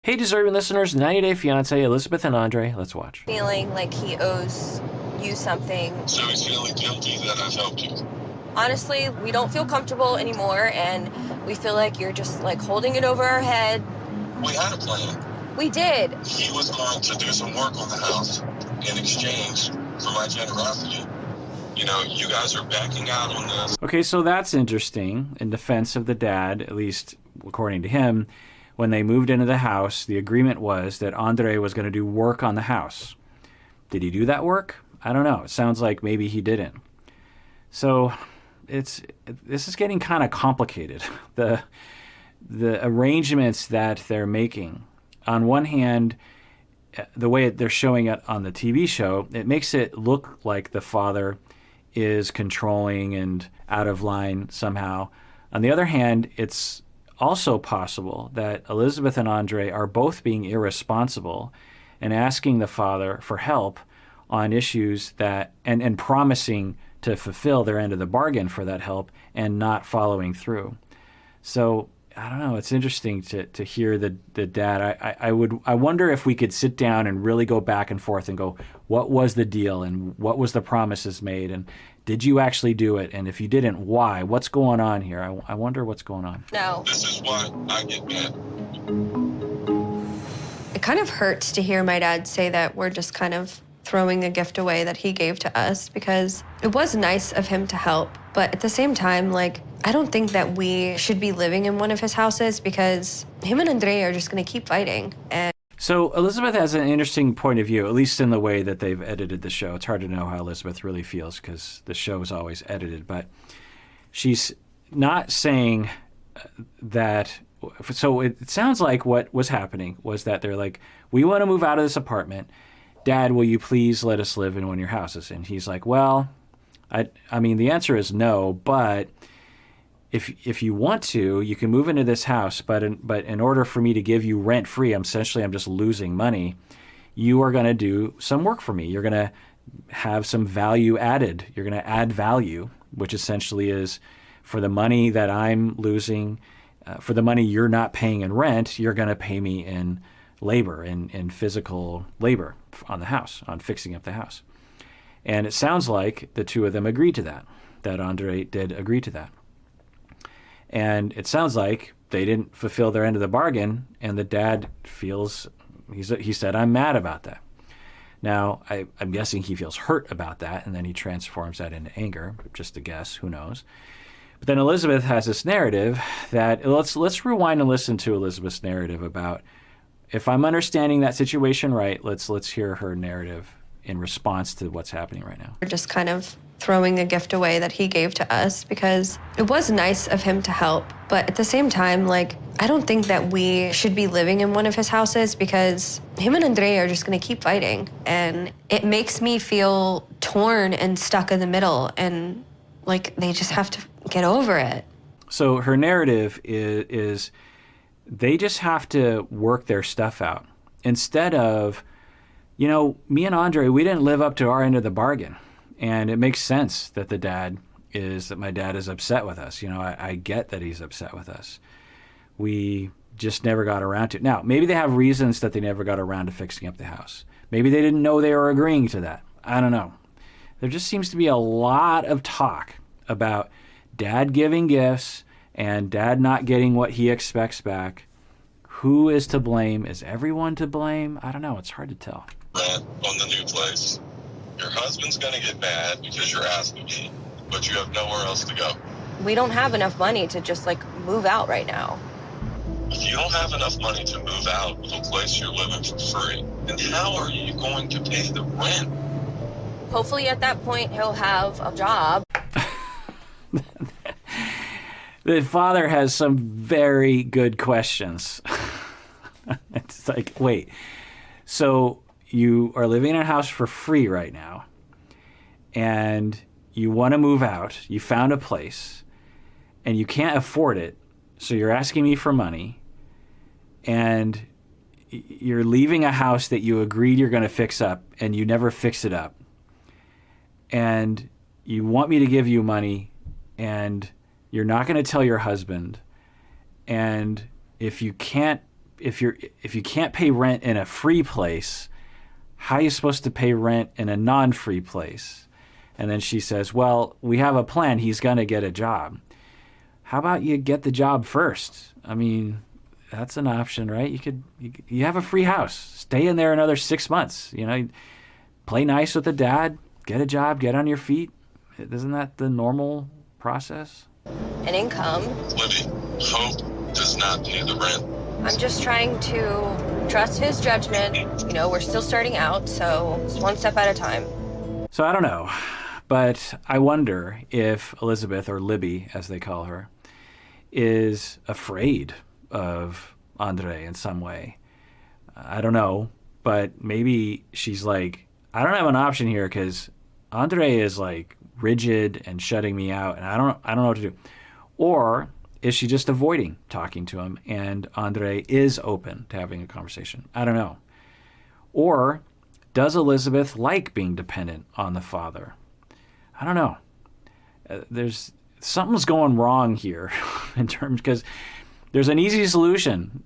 Hey, deserving listeners, 90 Day Fiancé, Elizabeth and Andrei. Let's watch. Feeling like he owes you something. So he's feeling guilty that I've helped you. Honestly, we don't feel comfortable anymore, and we feel like you're just like holding it over our head. We had a plan. We did. He was going to do some work on the house in exchange for my generosity. You know, you guys are backing out on this. Okay, so that's interesting. In defense of the dad, at least according to him, when they moved into the house, the agreement was that Andrei was going to do work on the house. Did he do that work? I don't know. It sounds like maybe he didn't. So this is getting kind of complicated. The arrangements that they're making. On one hand, the way they're showing it on the TV show, it makes it look like the father is controlling and out of line somehow. On the other hand, it's also possible that Elizabeth and Andrei are both being irresponsible and asking the father for help on issues that and promising to fulfill their end of the bargain for that help and not following through. So I don't know. It's interesting to hear the dad. I wonder if we could sit down and really go back and forth and go, what was the deal and what was the promises made and did you actually do it? And if you didn't, why? What's going on here? I wonder what's going on. No. This is why I get mad. It kind of hurts to hear my dad say that we're just kind of throwing a gift away that he gave to us, because it was nice of him to help. But at the same time, like, I don't think that we should be living in one of his houses, because him and Andrei are just going to keep fighting. And so Elizabeth has an interesting point of view, at least in the way that they've edited the show. It's hard to know how Elizabeth really feels because the show is always edited. But she's not saying that. So it sounds like what was happening was that they're like, we want to move out of this apartment. Dad, will you please let us live in one of your houses? And he's like, well, I mean, the answer is no, but if you want to, you can move into this house, but in order for me to give you rent free, I'm just losing money. You are going to do some work for me. You're going to have some value added. You're going to add value, which essentially is for the money that I'm losing, for the money you're not paying in rent, you're going to pay me in labor, in physical labor on the house, on fixing up the house. And it sounds like the two of them agreed to that Andrei did agree to that. And it sounds like they didn't fulfill their end of the bargain, and the dad feels, he said, I'm mad about that. Now, I'm guessing he feels hurt about that, and then he transforms that into anger. Just a guess, who knows. But then Elizabeth has this narrative that, let's rewind and listen to Elizabeth's narrative about, if I'm understanding that situation right, let's hear her narrative in response to what's happening right now. we're just kind of throwing a gift away that he gave to us, because it was nice of him to help. But at the same time, like, I don't think that we should be living in one of his houses, because him and Andrei are just going to keep fighting. And it makes me feel torn and stuck in the middle. And, like, they just have to get over it. So her narrative is they just have to work their stuff out. Instead of, you know, me and Andrei, we didn't live up to our end of the bargain. And it makes sense that my dad is upset with us. You know, I get that he's upset with us. We just never got around to it. Now, maybe they have reasons that they never got around to fixing up the house. Maybe they didn't know they were agreeing to that. I don't know. There just seems to be a lot of talk about dad giving gifts and dad not getting what he expects back. Who is to blame? Is everyone to blame? I don't know. It's hard to tell. Rent on the new place. Your husband's going to get mad because you're asking me, but you have nowhere else to go. We don't have enough money to just like move out right now. If you don't have enough money to move out of a place you're living for free, then how are you going to pay the rent? Hopefully at that point he'll have a job. The father has some very good questions. It's like, wait, so you are living in a house for free right now, and you want to move out. You found a place, and you can't afford it, so you're asking me for money, and you're leaving a house that you agreed you're going to fix up, and you never fix it up. And you want me to give you money, and you're not going to tell your husband. And if you can't if you can't pay rent in a free place, how are you supposed to pay rent in a non-free place? And then she says, well, we have a plan. He's going to get a job. How about you get the job first? I mean, that's an option, right? You have a free house. Stay in there another 6 months. Play nice with the dad, get a job, get on your feet. Isn't that the normal process? An income. Libby, Hope does not pay the rent. I'm just trying to trust his judgment. We're still starting out, so it's one step at a time. So I don't know, but I wonder if Elizabeth, or Libby as they call her, is afraid of Andrei in some way. I don't know, but maybe she's like, I don't have an option here because Andrei is like rigid and shutting me out, and I don't know what to do. Or is she just avoiding talking to him and Andrei is open to having a conversation? I don't know. Or does Elizabeth like being dependent on the father? I don't know. There's something's going wrong here in terms, because there's an easy solution.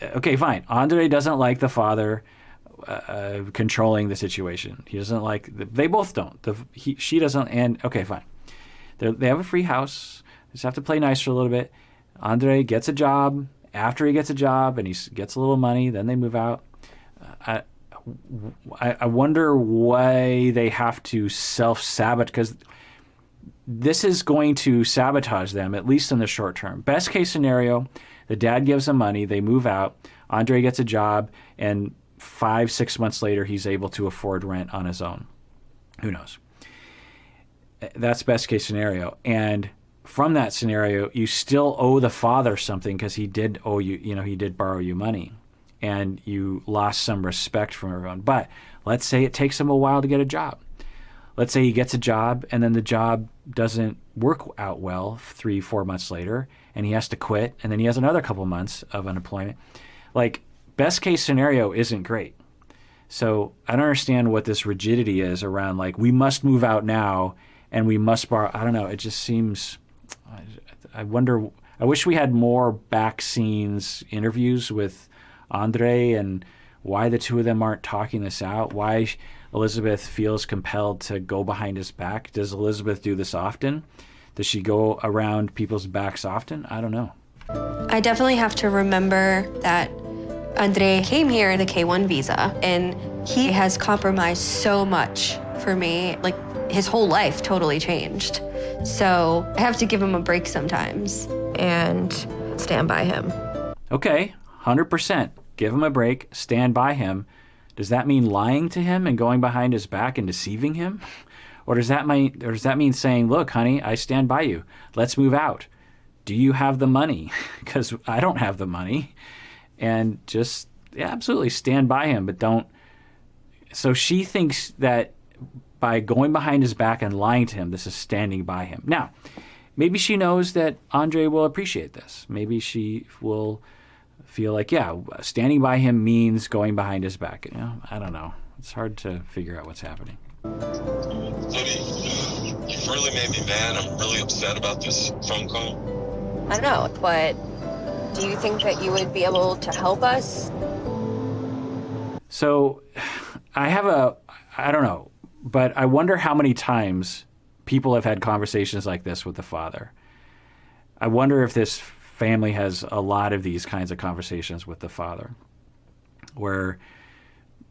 Okay, fine. Andrei doesn't like the father controlling the situation. He doesn't like. They both don't. She doesn't. And okay, fine. They have a free house. They just have to play nice for a little bit. Andrei gets a job. After he gets a job and he gets a little money, then they move out. I wonder why they have to self-sabotage, because this is going to sabotage them, at least in the short term. Best case scenario, the dad gives them money, they move out, Andrei gets a job, and 5-6 months later, he's able to afford rent on his own. Who knows? That's best case scenario. And from that scenario, you still owe the father something because he did owe you, he did borrow you money. And you lost some respect from everyone. But let's say it takes him a while to get a job. Let's say he gets a job and then the job doesn't work out well 3-4 months later and he has to quit, and then he has another couple months of unemployment. Like, best case scenario isn't great. So I don't understand what this rigidity is around, like, we must move out now and we must borrow. I don't know. It just seems, I wonder, I wish we had more back scenes interviews with Andrei and why the two of them aren't talking this out, why Elizabeth feels compelled to go behind his back. Does Elizabeth do this often? Does she go around people's backs often? I don't know. I definitely have to remember that Andrei came here in the K-1 visa, and he has compromised so much for me. Like, his whole life totally changed. So I have to give him a break sometimes and stand by him. Okay, 100%. Give him a break, stand by him. Does that mean lying to him and going behind his back and deceiving him? Or does that mean saying, look, honey, I stand by you. Let's move out. Do you have the money? Because I don't have the money. And just, yeah, absolutely stand by him, but don't. So she thinks that by going behind his back and lying to him, this is standing by him. Now, maybe she knows that Andrei will appreciate this. Maybe she will feel like, yeah, standing by him means going behind his back. I don't know. It's hard to figure out what's happening. Libby, you've really made me mad. I'm really upset about this phone call. I don't know, but do you think that you would be able to help us? So I don't know, but I wonder how many times people have had conversations like this with the father. I wonder if this family has a lot of these kinds of conversations with the father, where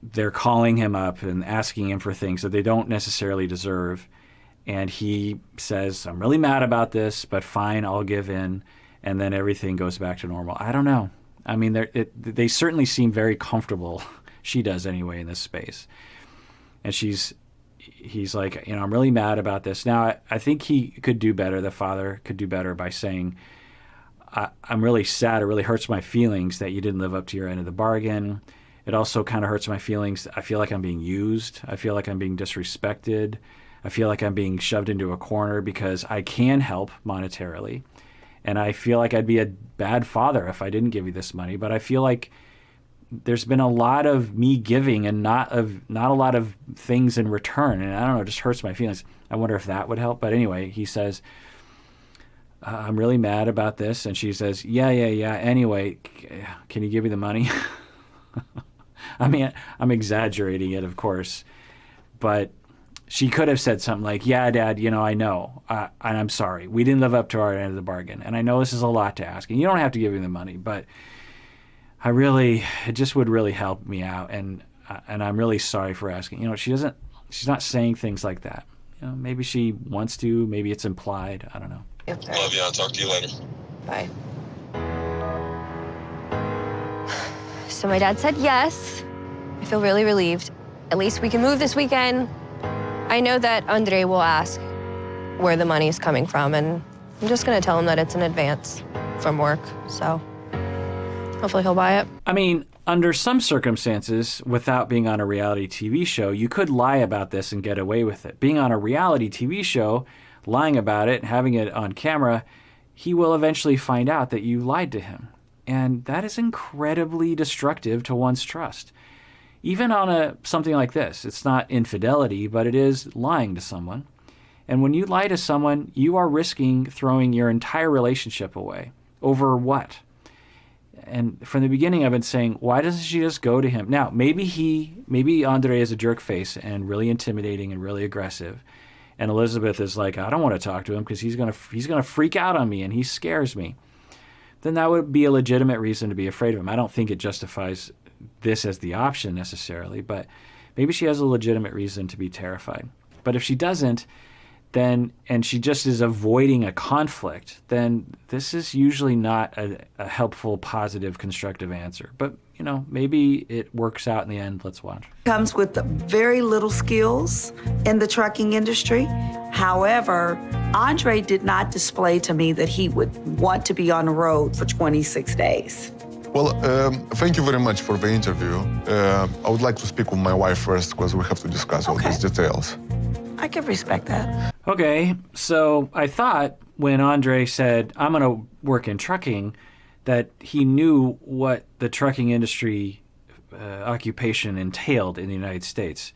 they're calling him up and asking him for things that they don't necessarily deserve. And he says, I'm really mad about this, but fine, I'll give in. And then everything goes back to normal. I don't know. I mean, they certainly seem very comfortable. She does anyway in this space. And he's like, I'm really mad about this. Now, I think he could do better. The father could do better by saying, I'm really sad. It really hurts my feelings that you didn't live up to your end of the bargain. It also kind of hurts my feelings. I feel like I'm being used. I feel like I'm being disrespected. I feel like I'm being shoved into a corner because I can help monetarily. And I feel like I'd be a bad father if I didn't give you this money. But I feel like there's been a lot of me giving and not a lot of things in return. And I don't know, it just hurts my feelings. I wonder if that would help. But anyway, he says, I'm really mad about this. And she says, yeah. Anyway, can you give me the money? I mean, I'm exaggerating it, of course, but she could have said something like, yeah, Dad, I know, and I'm sorry. We didn't live up to our end of the bargain. And I know this is a lot to ask, and you don't have to give me the money, but it just would really help me out. And I'm really sorry for asking. She's not saying things like that. Maybe she wants to, maybe it's implied. I don't know. Love you. I'll talk to you later. Bye. So my dad said yes. I feel really relieved. At least we can move this weekend. I know that Andrei will ask where the money is coming from, and I'm just gonna tell him that it's an advance from work, so hopefully he'll buy it. I mean, under some circumstances, without being on a reality TV show, you could lie about this and get away with it. Being on a reality TV show, lying about it, having it on camera, he will eventually find out that you lied to him. And that is incredibly destructive to one's trust. Even on something like this, it's not infidelity, but it is lying to someone. And when you lie to someone, you are risking throwing your entire relationship away. Over what? And from the beginning, I've been saying, why doesn't she just go to him? Now, maybe Andrei is a jerk face and really intimidating and really aggressive. And Elizabeth is like, I don't want to talk to him because he's gonna freak out on me and he scares me. Then that would be a legitimate reason to be afraid of him. I don't think it justifies this as the option necessarily, but maybe she has a legitimate reason to be terrified. But if she doesn't, and she just is avoiding a conflict, then this is usually not a helpful, positive, constructive answer. But, maybe it works out in the end. Let's watch. Comes with very little skills in the trucking industry. However, Andrei did not display to me that he would want to be on the road for 26 days. Well, thank you very much for the interview. I would like to speak with my wife first because we have to discuss all these details. I can respect that. Okay, so I thought when Andrei said, I'm going to work in trucking, that he knew what the trucking industry occupation entailed in the United States.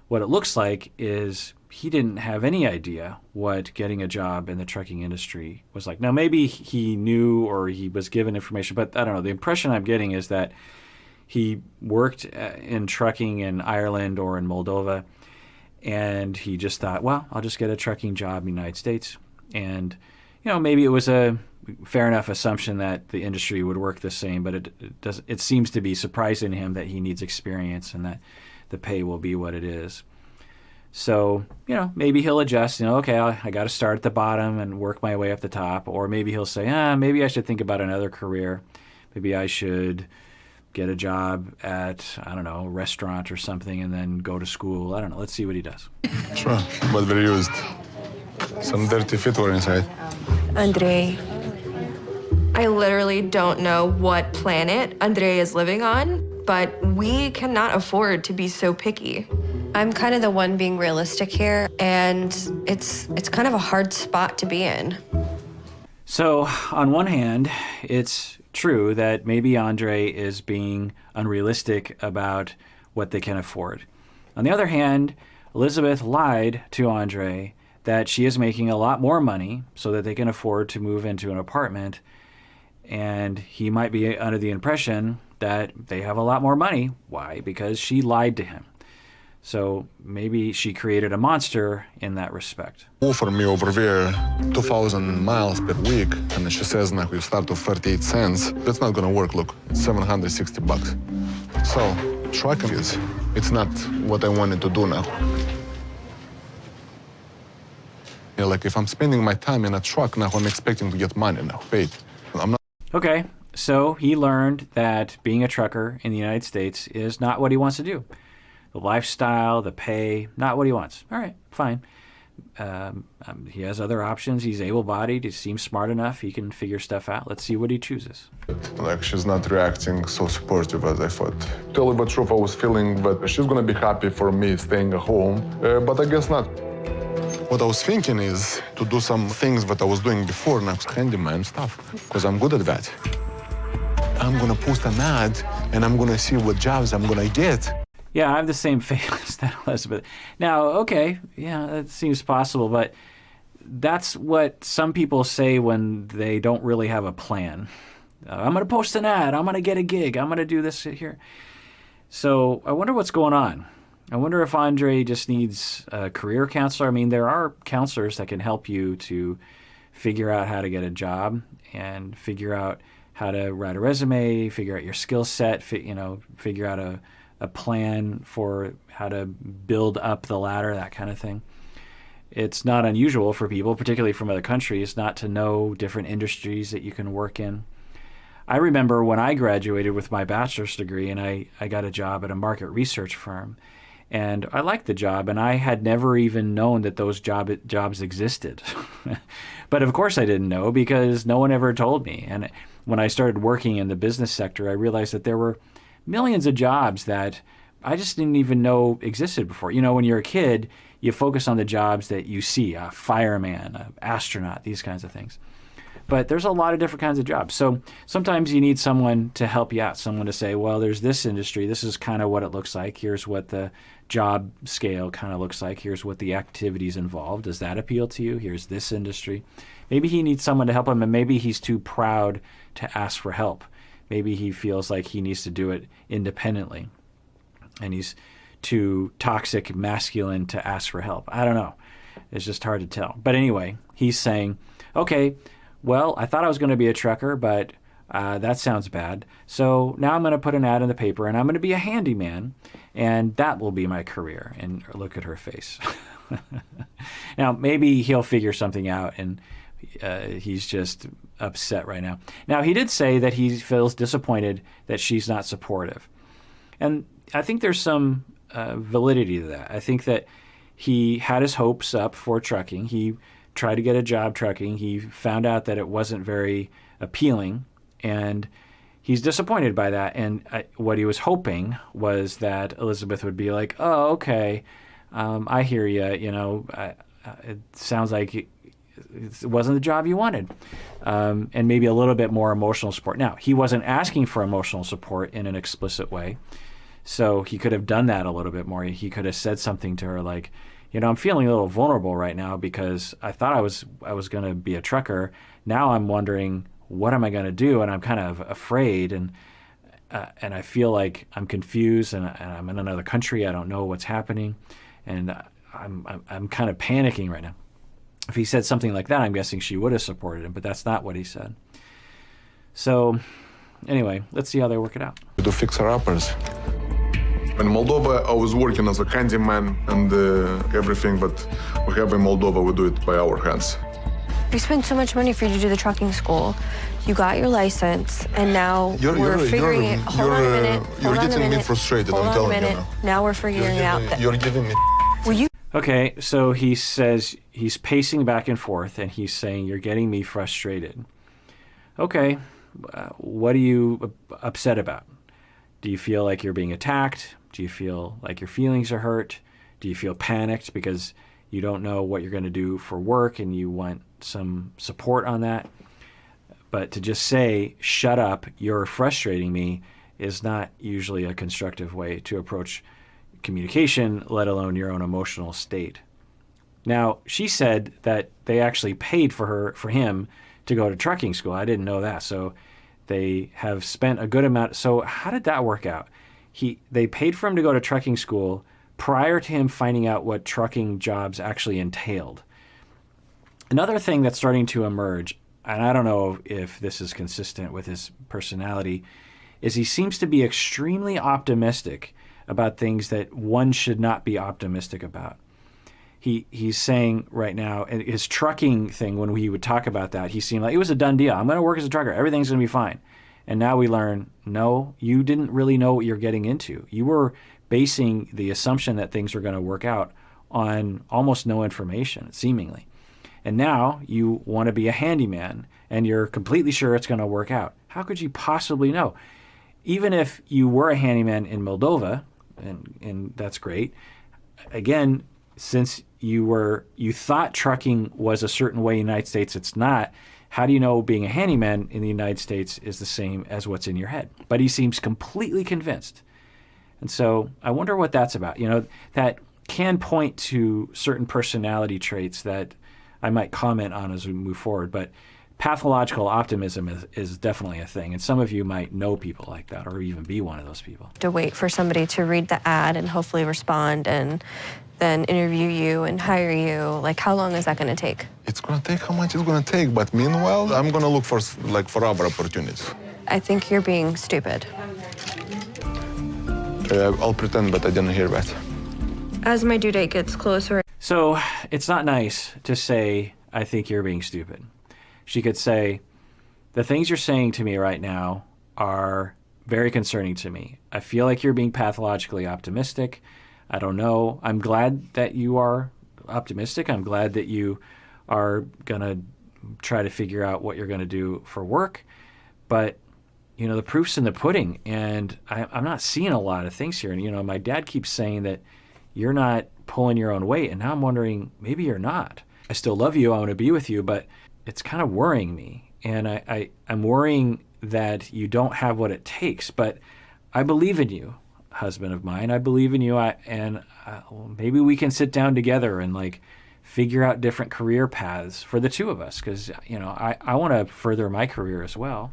What it looks like is he didn't have any idea what getting a job in the trucking industry was like. Now, maybe he knew or he was given information, but I don't know. The impression I'm getting is that he worked in trucking in Ireland or in Moldova, and he just thought, well, I'll just get a trucking job in the United States. And, maybe it was a fair enough assumption that the industry would work the same, but it seems to be surprising to him that he needs experience and that the pay will be what it is. So, maybe he'll adjust, okay, I got to start at the bottom and work my way up the top. Or maybe he'll say, maybe I should think about another career. Maybe I should get a job at, I don't know, a restaurant or something and then go to school. I don't know. Let's see what he does. Sure, but we used some dirty footwear inside. Andrei, I literally don't know what planet Andrei is living on, but we cannot afford to be so picky. I'm kind of the one being realistic here, and it's kind of a hard spot to be in. So, on one hand, it's true that maybe Andrei is being unrealistic about what they can afford. On the other hand, Elizabeth lied to Andrei that she is making a lot more money so that they can afford to move into an apartment, and he might be under the impression that they have a lot more money. Why? Because she lied to him. So maybe she created a monster in that respect. Offer me over there 2,000 miles per week, and she says now we start with 38 cents. That's not gonna work. Look, it's $760. So trucking it's not what I wanted to do now. Like if I'm spending my time in a truck now, I'm expecting to get money now, paid. I'm not. Okay, so he learned that being a trucker in the United States is not what he wants to do. The lifestyle, the pay, not what he wants. All right, fine. He has other options. He's able-bodied. He seems smart enough. He can figure stuff out. Let's see what he chooses. Like she's not reacting so supportive as I thought. Tell you the truth, I was feeling that she's gonna be happy for me staying at home, but I guess not. What I was thinking is to do some things that I was doing before, now handyman stuff, because I'm good at that. I'm gonna post an ad and I'm gonna see what jobs I'm gonna get. Yeah, I have the same faith as that Elizabeth. Now, okay, yeah, that seems possible, but that's what some people say when they don't really have a plan. I'm going to post an ad. I'm going to get a gig. I'm going to do this here. So I wonder what's going on. I wonder if Andrei just needs a career counselor. I mean, there are counselors that can help you to figure out how to get a job and figure out how to write a resume, figure out your skill set, figure out a plan for how to build up the ladder, that kind of thing. It's not unusual for people, particularly from other countries, not to know different industries that you can work in. I remember when I graduated with my bachelor's degree and I got a job at a market research firm. And I liked the job, and I had never even known that those jobs existed. But of course I didn't know because no one ever told me. And when I started working in the business sector, I realized that there were millions of jobs that I just didn't even know existed before. You know, when you're a kid, you focus on the jobs that you see, a fireman, an astronaut, these kinds of things. But there's a lot of different kinds of jobs. So sometimes you need someone to help you out, someone to say, well, there's this industry. This is kind of what it looks like. Here's what the job scale kind of looks like. Here's what the activities involved. Does that appeal to you? Here's this industry. Maybe he needs someone to help him, and maybe he's too proud to ask for help. Maybe he feels like he needs to do it independently, and he's too toxic masculine to ask for help. I don't know. It's just hard to tell. But anyway, he's saying, okay, well, I thought I was going to be a trucker, but that sounds bad. So now I'm going to put an ad in the paper, and I'm going to be a handyman, and that will be my career. And look at her face. Now, maybe he'll figure something out, and he's just upset right now. Now, he did say that he feels disappointed that she's not supportive. And I think there's some validity to that. I think that he had his hopes up for trucking. He tried to get a job trucking. He found out that it wasn't very appealing, and he's disappointed by that. And what he was hoping was that Elizabeth would be like, oh, okay, I hear you. You know, it sounds like it wasn't the job you wanted. And maybe a little bit more emotional support. Now, he wasn't asking for emotional support in an explicit way, so he could have done that a little bit more. He could have said something to her like, you know, I'm feeling a little vulnerable right now because I thought I was going to be a trucker. Now I'm wondering, what am I going to do? And I'm kind of afraid, and I feel like I'm confused, and I'm in another country. I don't know what's happening, and I'm kind of panicking right now. If he said something like that, I'm guessing she would have supported him, but that's not what he said. So anyway, let's see how they work it out. To fixer-uppers. In Moldova, I was working as a handyman and everything, but we have in Moldova, we do it by our hands. We spent so much money for you to do the trucking school. You got your license, and now we're figuring it. Hold on a minute. You're getting me frustrated, I'm telling you now. Now we're figuring out that. You're giving me. Will you? Okay, so he says he's pacing back and forth, and he's saying, you're getting me frustrated. Okay, what are you upset about? Do you feel like you're being attacked? Do you feel like your feelings are hurt? Do you feel panicked because you don't know what you're going to do for work and you want some support on that? But to just say, shut up, you're frustrating me, is not usually a constructive way to approach communication, let alone your own emotional state. Now, she said that they actually paid for him to go to trucking school. I didn't know that. So they have spent a good amount. So how did that work out? They paid for him to go to trucking school prior to him finding out what trucking jobs actually entailed. Another thing that's starting to emerge, and I don't know if this is consistent with his personality, is he seems to be extremely optimistic about things that one should not be optimistic about. He's saying right now, and his trucking thing, when we would talk about that, he seemed like it was a done deal. I'm going to work as a trucker. Everything's going to be fine. And now we learn, no, you didn't really know what you're getting into. You were basing the assumption that things were going to work out on almost no information, seemingly. And now you want to be a handyman, and you're completely sure it's going to work out. How could you possibly know? Even if you were a handyman in Moldova, and that's great, again, since you thought trucking was a certain way in the United States, it's not. How do you know being a handyman in the United States is the same as what's in your head? But he seems completely convinced. And so I wonder what that's about. You know, that can point to certain personality traits that I might comment on as we move forward. But pathological optimism is definitely a thing. And some of you might know people like that or even be one of those people. To wait for somebody to read the ad and hopefully respond and then interview you and hire you. Like, how long is that going to take? It's gonna take how much it's gonna take, but meanwhile, I'm gonna look for other opportunities. I think you're being stupid. I'll pretend that I didn't hear that. As my due date gets closer. So it's not nice to say, I think you're being stupid. She could say, the things you're saying to me right now are very concerning to me. I feel like you're being pathologically optimistic. I don't know. I'm glad that you are optimistic. I'm glad that you are going to try to figure out what you're going to do for work. But, you know, the proof's in the pudding. And I'm not seeing a lot of things here. And, you know, my dad keeps saying that you're not pulling your own weight. And now I'm wondering, maybe you're not. I still love you. I want to be with you. But it's kind of worrying me. And I'm worrying that you don't have what it takes. But I believe in you, husband of mine. I believe in you. Maybe we can sit down together and like figure out different career paths for the two of us. Because, you know, I want to further my career as well.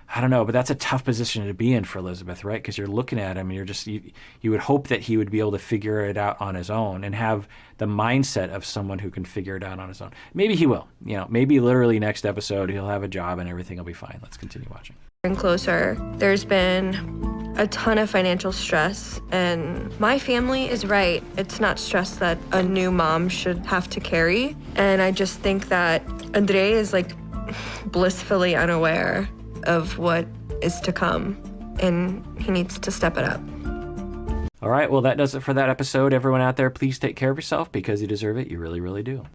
I don't know, but that's a tough position to be in for Elizabeth, right? Because you're looking at him and you're just, you would hope that he would be able to figure it out on his own and have the mindset of someone who can figure it out on his own. Maybe he will, you know, maybe literally next episode he'll have a job and everything will be fine. Let's continue watching. And closer. There's been a ton of financial stress, and my family is right. It's not stress that a new mom should have to carry. And I just think that Andrei is like blissfully unaware of what is to come, and he needs to step it up. All right, well, that does it for that episode. Everyone out there, please take care of yourself because you deserve it. You really, really do.